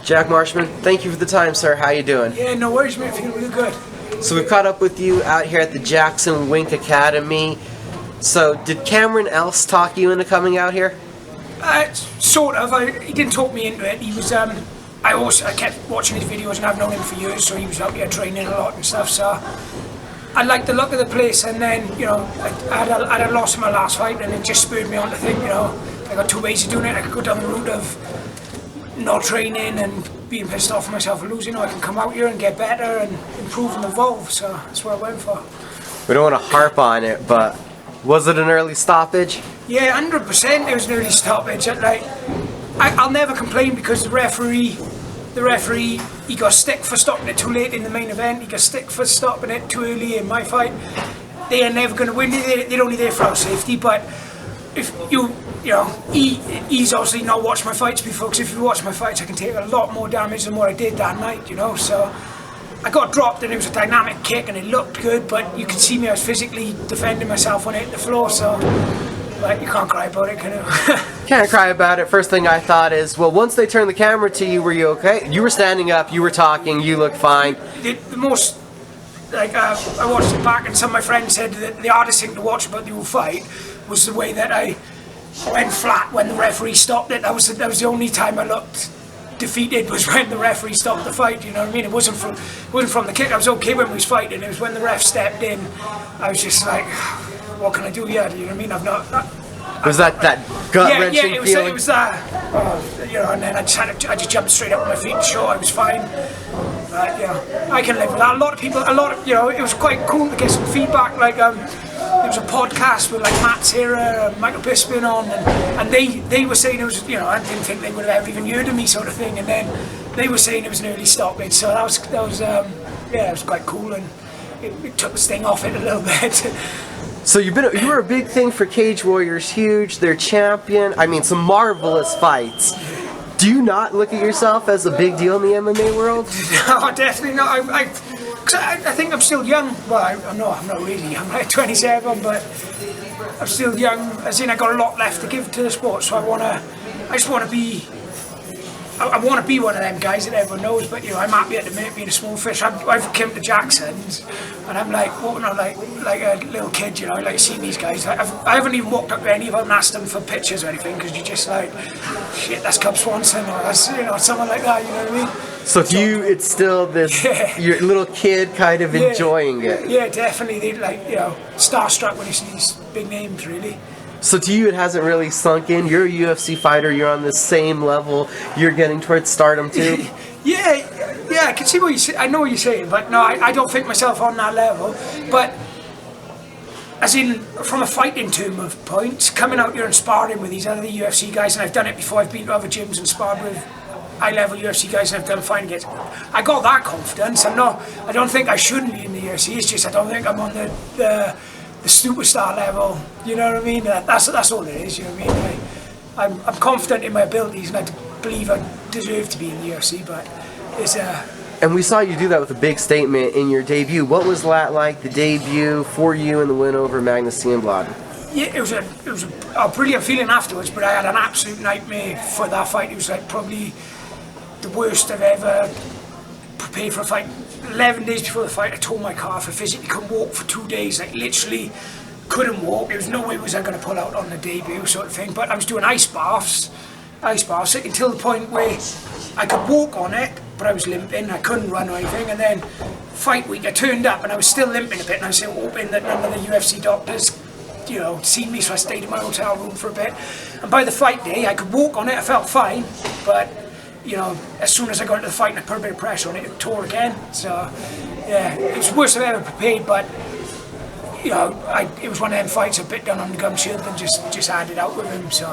Jack Marshman, thank you for the time, sir. How you doing? Yeah, no worries, man. Feeling really good. So we've caught up with you out here at the JacksonWink Academy. So did Cameron else talk you into coming out here? Sort of. He didn't talk me into it. He was. I kept watching his videos, and I've known him for years, so he was out here training a lot and stuff. So I liked the look of the place, and then I had lost in my last fight, and it just spurred me on to think, I got two ways of doing it. I could go down the route of not training and being pissed off at myself for losing, or I can come out here and get better and improve and evolve. So that's what I went for. We don't want to harp on it, but was it an early stoppage? Yeah, 100%. It was an early stoppage. I'll never complain because the referee, he got stick for stopping it too late in the main event. He got stick for stopping it too early in my fight. They are never going to win. They're only there for our safety. But if he's obviously not watched my fights before. Because if you watch my fights, I can take a lot more damage than what I did that night. So I got dropped, and it was a dynamic kick, and it looked good. But you could see me. I was physically defending myself when I hit the floor. So. Like, you can't cry about it, can you? Can't cry about it. First thing I thought is, well, once they turned the camera to you, were you okay? You were standing up, you were talking, you looked fine. The most, I watched it back, and some of my friends said that the hardest thing to watch about the whole fight was the way that I went flat when the referee stopped it. That was the only time I looked defeated, was when the referee stopped the fight. You know what I mean? It wasn't from the kick. I was okay when we was fighting. It was when the ref stepped in. I was just like, what can I do here? You know what I mean? I've not. Was that gut-wrenching feeling? Yeah, it was that. And then I just jumped straight up on my feet and shot. I was fine. I can live with that. A lot of people, it was quite cool to get some feedback. Like, there was a podcast with like Matt Serra and Michael Bisping on, and they were saying it was, I didn't think they would have ever even heard of me, sort of thing. And then they were saying it was an early stoppage. So that was it was quite cool, and it took the sting off it a little bit. So you were a big thing for Cage Warriors, huge, they're champion, I mean some marvelous fights. Do you not look at yourself as a big deal in the MMA world? No, definitely not. I think I'm still young. Well, I'm not really young, I'm like 27, but I'm still young, as in I got a lot left to give to the sport, so I just want to be one of them guys that everyone knows, but I'm happy at the minute being a small fish. I've come to Jackson's, and I'm like walking on like a little kid, I like seeing these guys. I haven't even walked up to any of them and asked them for pictures or anything, because you're just like, shit, that's Cub Swanson, or that's someone like that. You know what I mean? So to you, it's still this your little kid kind of enjoying it. Yeah, definitely. They starstruck when you see these big names, really. So to you, it hasn't really sunk in. You're a UFC fighter. You're on the same level. You're getting towards stardom too. Yeah, I can see what you say. I know what you're saying, but no, I don't think myself on that level. But as in, from a fighting term of points, coming out here and sparring with these other UFC guys, and I've done it before. I've been to other gyms and sparred with high-level UFC guys, and I've done fighting against. I got that confidence. I don't think I shouldn't be in the UFC. It's just I don't think I'm on the superstar level, you know what I mean? That's all it is, you know what I mean? I'm confident in my abilities, and I believe I deserve to be in the UFC, but it's And we saw you do that with a big statement in your debut. What was that like, the debut for you and the win over Magnus The Water? Yeah, it was a brilliant feeling afterwards, but I had an absolute nightmare for that fight. It was like probably the worst I've ever prepared for a fight. 11 days before the fight, I tore my calf. I physically couldn't walk for 2 days. Like, literally couldn't walk. There was no way was I going to pull out on the debut, sort of thing. But I was doing ice baths until the point where I could walk on it, but I was limping. I couldn't run or anything. And then fight week, I turned up and I was still limping a bit. And I was hoping that none of the UFC doctors, seen me. So I stayed in my hotel room for a bit. And by the fight day, I could walk on it. I felt fine, but as soon as I got into the fight and I put a bit of pressure on it, it tore again. So, yeah, it was the worst I've ever prepared, but, it was one of them fights I bit down on the gum shield and just had it out with him. So,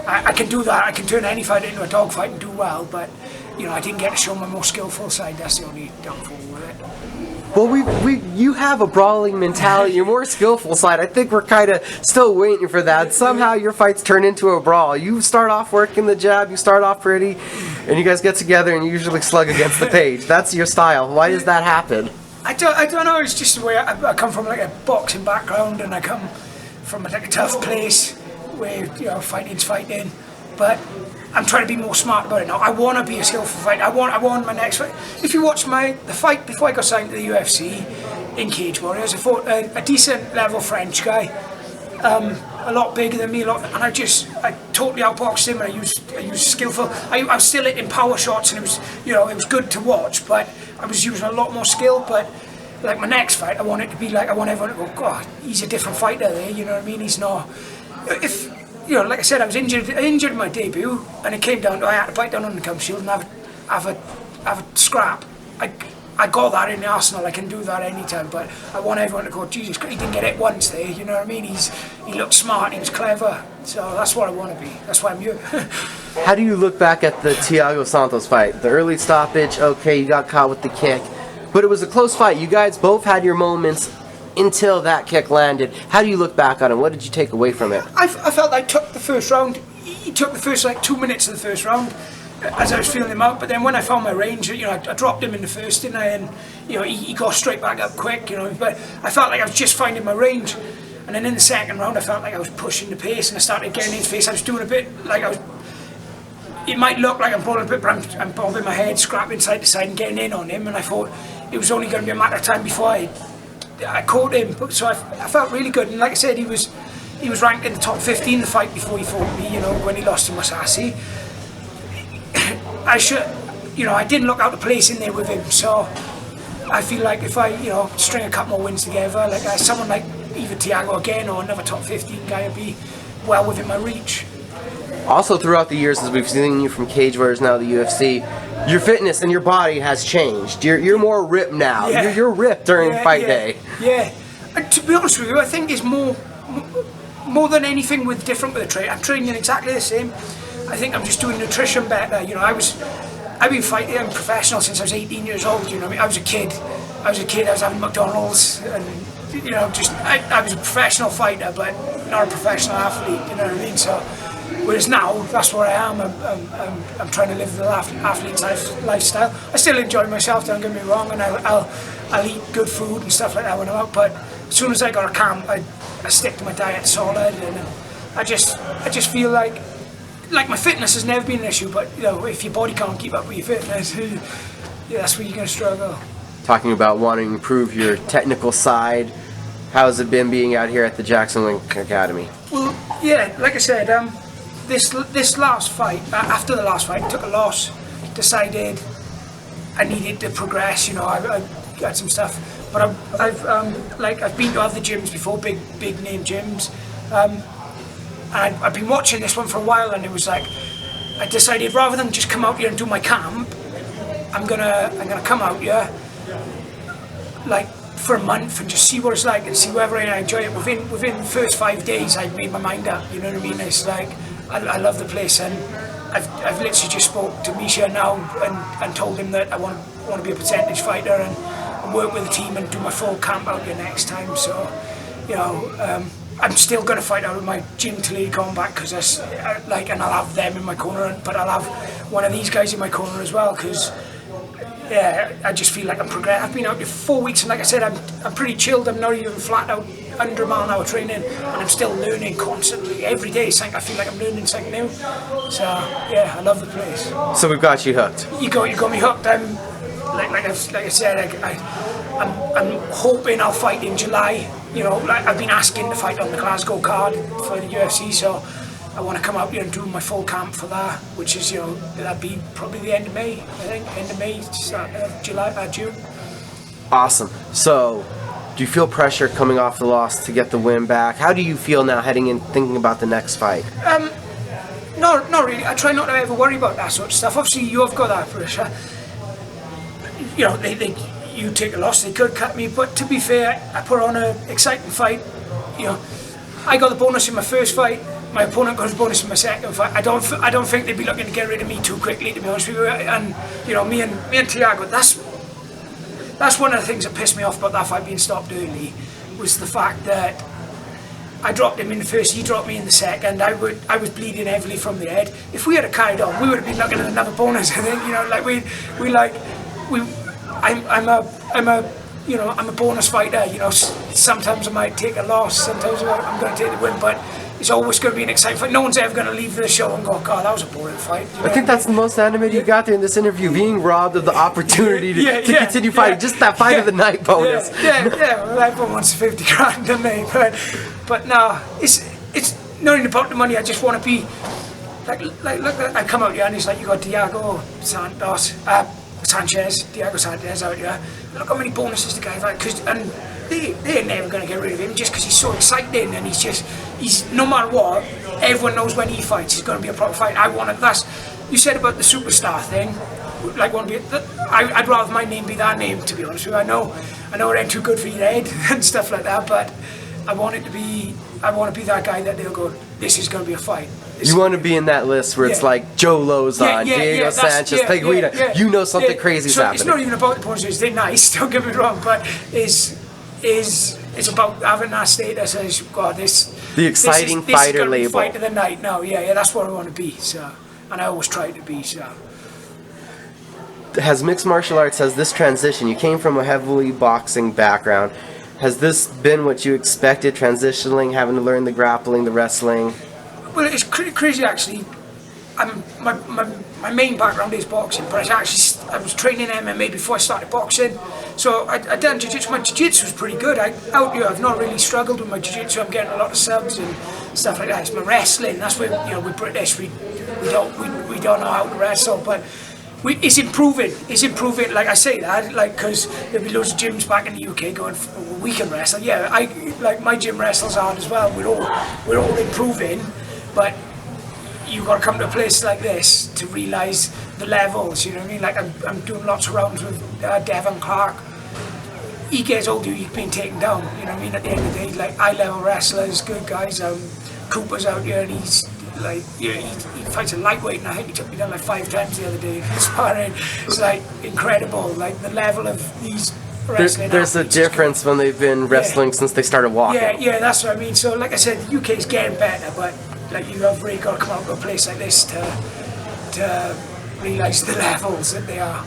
I can do that. I can turn any fight into a dog fight and do well, but, I didn't get to show my more skillful side. That's the only downfall with it. Well, you have a brawling mentality. Your more skillful side. I think we're kind of still waiting for that. Somehow your fights turn into a brawl. You start off working the jab. You start off pretty, and you guys get together and you usually slug against the cage. That's your style. Why does that happen? I don't know. It's just the way I come from, like a boxing background, and I come from like a tough place where fighting's fighting. But I'm trying to be more smart about it now. I want to be a skillful fighter. I want my next fight. If you watch the fight before I got signed to the UFC in Cage Warriors, I fought a decent level French guy, a lot bigger than me, and I totally outboxed him. And I used skillful. I was still hitting power shots, and it was good to watch, but I was using a lot more skill. But like my next fight, I want it to be like, I want everyone to go, God, he's a different fighter there. You know what I mean? He's not. If like I said, I was injured in my debut, and it came down to I had to bite down on the gum shield and have a scrap. I got that in the arsenal. I can do that anytime, but I want everyone to go, Jesus, he didn't get it once there. You know what I mean? He looked smart. He was clever. So that's what I want to be. That's why I'm here. How do you look back at the Thiago Santos fight? The early stoppage, okay, you got caught with the kick, but it was a close fight. You guys both had your moments until that kick landed. How do you look back on it? What did you take away from it? I felt I took the first round. He took the first 2 minutes of the first round as I was feeling him out. But then when I found my range, I dropped him in the first, didn't I? And he got straight back up quick. But I felt like I was just finding my range. And then in the second round, I felt like I was pushing the pace, and I started getting in his face. I was doing a bit like I was. It might look like I'm brawling a bit, but I'm bobbing my head, scrapping side to side, and getting in on him. And I thought it was only going to be a matter of time before I caught him, so I felt really good. And like I said, he was ranked in the top 15 the fight before he fought me. When he lost to Masasi, I didn't look out of place in there with him. So I feel like if I string a couple more wins together, like someone like either Thiago again or another top 15 guy, would be well within my reach. Also, throughout the years, as we've seen you from Cage Warriors now to the UFC, your fitness and your body has changed. You're more ripped now. Yeah. You're ripped during fight day. Yeah. And to be honest with you, I think it's more than anything different with the training. I'm training exactly the same. I think I'm just doing nutrition better. I've been fighting. I'm professional since I was 18 years old. I was a kid. I was having McDonald's, and I was a professional fighter, but not a professional athlete. You know what I mean? So. Whereas now, that's where I am. I'm trying to live the athlete's lifestyle. I still enjoy myself, don't get me wrong, and I'll eat good food and stuff like that when I'm out. But as soon as I got a camp, I stick to my diet solid, and I just feel like my fitness has never been an issue. But if your body can't keep up with your fitness, that's where you're going to struggle. Talking about wanting to improve your technical side, how's it been being out here at the JacksonWink Academy? Well, yeah, like I said, this last fight, after the last fight, I took a loss, decided I needed to progress. I got some stuff, but I've been to other gyms before, big name gyms, and I've been watching this one for a while, and it was like I decided rather than just come out here and do my camp, I'm gonna come out here for a month and just see what it's like and see whether I enjoy it. Within the first 5 days, I made my mind up. You know what I mean? It's like I love the place, and I've literally just spoke to Misha now and told him that I want to be a percentage fighter and work with the team and do my full camp out here next time. So, I'm still going to fight out of my gym till he come back, because and I'll have them in my corner, but I'll have one of these guys in my corner as well, because. Yeah, I just feel like I'm progressing. I've been out here for 4 weeks, and like I said, I'm pretty chilled. I'm not even flat out under a mile an hour training, and I'm still learning constantly. Every day, I feel like I'm learning something new. So yeah, I love the place. So we've got you hooked. You got me hooked. I'm like I said, I'm hoping I'll fight in July. I've been asking to fight on the Glasgow card for the UFC, so. I want to come out here and do my full camp for that, which is, that'd be probably the end of May, I think. End of May, June. Awesome. So, do you feel pressure coming off the loss to get the win back? How do you feel now heading in, thinking about the next fight? No, not really. I try not to ever worry about that sort of stuff. Obviously, you have got that pressure. You take a loss, they could cut me, but to be fair, I put on an exciting fight. I got the bonus in my first fight. My opponent got his bonus in my second fight. I don't think they'd be looking to get rid of me too quickly, to be honest with you. And me and Thiago, that's one of the things that pissed me off about that fight being stopped early, was the fact that I dropped him in the first, he dropped me in the second. I was bleeding heavily from the head. If we had carried on, we would have been looking at another bonus. I think I'm a bonus fighter. Sometimes I might take a loss, sometimes I'm going to take the win, but it's always going to be an exciting fight. No one's ever going to leave the show and go, God, that was a boring fight. You know I think that's the most animated you got there in this interview, being robbed of the opportunity to continue fighting. Just that fight of the night bonus. Well, everyone wants 50 grand, don't they? But no, it's not even about the money. I just want to be like look. I come out here and it's like you got Thiago Santos, Thiago Santos out here. Look how many bonuses the guy had, and they're never going to get rid of him just because he's so exciting and he's no matter what, everyone knows when he fights he's going to be a proper fight. I wanted that's you said about the superstar thing. Like I'd rather my name be that name, to be honest with you. I know it ain't too good for your head and stuff like that, but I want to be that guy that they'll go, this is going to be a fight. You want to be in that list where it's like Joe Lozon, Thiago Santos, Peguita. You know something crazy's happening. It's not even about the punches. They're nice, don't get me wrong, but it's about having that status as God. The exciting fighter label. Fight of the night. No, that's what I want to be. So, and I always try to be. So. Has mixed martial arts, has this transition, you came from a heavily boxing background, has this been what you expected, transitioning, having to learn the grappling, the wrestling? Well, it's crazy actually. My main background is boxing, but I was training MMA before I started boxing. So I done jiu-jitsu. My jiu-jitsu was pretty good. I've not really struggled with my jiu-jitsu. I'm getting a lot of subs and stuff like that. It's my wrestling. That's where we're British. We don't know how to wrestle, but it's improving. It's improving. Like I say that, because there'll be loads of gyms back in the UK going, we can wrestle. Yeah, my gym wrestles hard as well. We're all improving, but you've got to come to a place like this to realise the levels. You know what I mean? Like I'm doing lots of rounds with Devon Clark. He gets older, he's been taken down. You know what I mean? At the end of the day, like high level wrestlers, good guys. Cooper's out here and he's. He fights a lightweight, and I think he took me down like 5 times the other day. It's like incredible, like the level of these wrestling. There's a difference when they've been wrestling since they started walking. Yeah, that's what I mean. So, like I said, the UK's getting better, but like you have really got to come out to a place like this to realise the levels that they are.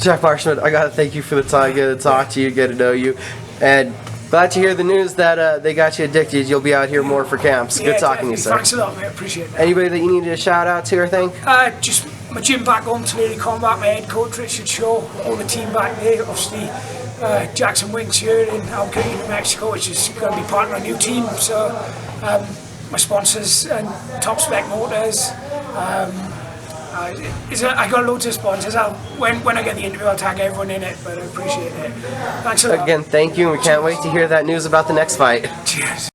Jack Marshman, I gotta thank you for the time. Get to talk to you, get to know you, and. Glad to hear the news that they got you addicted. You'll be out here more for camps. Good talking to you, sir. Thanks a lot, mate. I appreciate that. Anybody that you needed a shout out to or thing? Just my gym back home, Tulare Combat, my head coach, Richard Shaw, all the team back there. Obviously, JacksonWink's here in Albuquerque, New Mexico, which is going to be part of my new team. So, my sponsors and Top Spec Motors. I got loads of sponsors. When I get the interview, I'll tag everyone in it, but I appreciate it. Thanks a lot. Again, thank you, and we can't wait to hear that news about the next fight. Cheers.